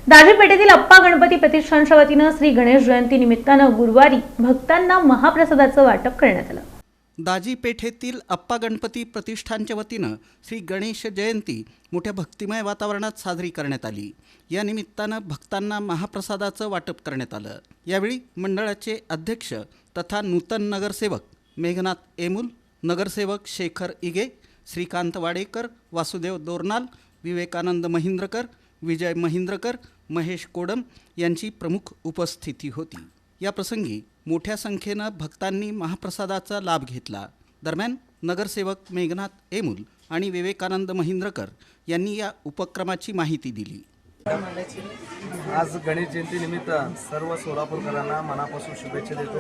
दाजी पेठेतील अप्पा गणपती प्रतिष्ठानच्या वतीनं श्री गणेश जयंती निमित्तानं गुरुवारी भक्तांना महाप्रसादाचं वाटप करण्यात आलं। दाजी पेठेतील अप्पा गणपती प्रतिष्ठानच्या वतीनं श्री गणेश जयंती मोठ्या भक्तिमय वातावरणात साजरी करण्यात आली। या निमित्तानं भक्तांना महाप्रसादाचं वाटप करण्यात आलं। यावेळी मंडळाचे अध्यक्ष तथा नूतन नगरसेवक मेघनाथ एमुल, नगरसेवक शेखर इगे, श्रीकांत वाडेकर, वासुदेव दोरनाल, विवेकानंद महिंद्रकर, विजय महिंद्रकर, महेश कोडम यांची प्रमुख उपस्थिती होती। या प्रसंगी मोठ्या संख्येनं भक्तांनी महाप्रसादाचा लाभ घेतला। दरम्यान नगरसेवक मेघनाथ एमुल आणि विवेकानंद महिंद्रकर यांनी या उपक्रमाची माहिती दिली। आज गणेश जयंती निमित्त सर्व सोलापूरकरांना मनापासून शुभेच्छा देतो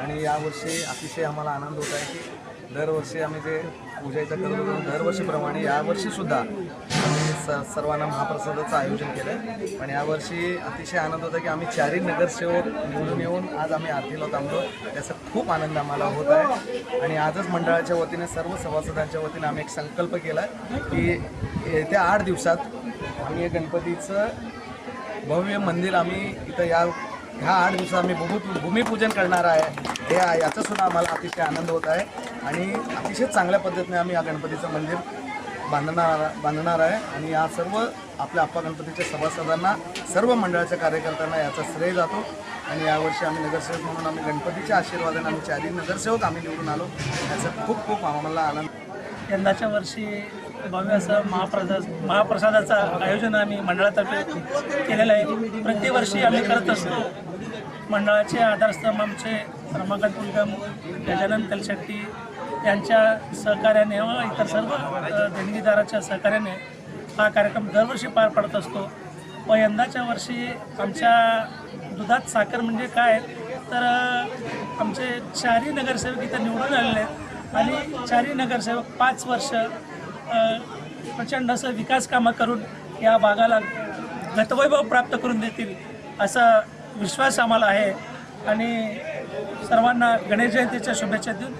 आणि यावर्षी अतिशय आम्हाला आनंद होत आहे की दरवर्षी आम्ही जे पूजेचं करत होतो दरवर्षीप्रमाणे यावर्षीसुद्धा आम्ही सर्वांना महाप्रसादाचं आयोजन केलं आहे। पण यावर्षी अतिशय आनंद होता की आम्ही चारही नगरसेवक निवडून येऊन आज आम्ही आरतीला थांबलो, त्याचा खूप आनंद आम्हाला होत आहे। आणि आजच मंडळाच्या वतीने सर्व सभासदांच्या वतीने आम्ही एक संकल्प केला आहे की येत्या 8 दिवसात आम्ही या गणपतीचं भव्य मंदिर आम्ही इथं ह्या 8 दिवसात आम्ही भूमिपूजन करणार आहे। याचासुद्धा आम्हाला अतिशय आनंद होत आहे आणि अतिशय चांगल्या पद्धतीने आम्ही या गणपतीचं मंदिर बांधणार आहे। आणि या सर्व आपल्या अप्पा गणपतीच्या सभासदांना, सर्व मंडळाच्या कार्यकर्त्यांना याचा श्रेय जातो। आणि यावर्षी आम्ही नगरसेवक म्हणून आम्ही गणपतीच्या आशीर्वादाने आम्ही 4 नगरसेवक आम्ही निवडून आलो, याचा खूप खूप आम्हाला आनंद। यंदाच्या वर्षी भव्य असं महाप्रसादाचं आयोजन आम्ही मंडळातर्फे केलेलं आहे। प्रतिवर्षी आम्ही करत असतो। मंडळाचे आधारस्तंभ आमचे रमाकांत कुलकर्णी, गजानन तलशेट्टी यांच्या सहकार्याने व इतर सर्व देणगीदाराच्या सहकार्याने हा कार्यक्रम दरवर्षी पार पडत असतो। व यंदाच्या वर्षी आमच्या दुधात साखर म्हणजे काय तर आमचे 4ही नगरसेवक इथं निवडून आलेले आहेत आणि 4ही नगरसेवक 5 वर्ष प्रचंड असं विकास कामं करून या भागाला गतवैभव प्राप्त करून देतील असा विश्वास आम्हाला आहे। आणि सर्वांना गणेश जयंतीच्या शुभेच्छा देऊन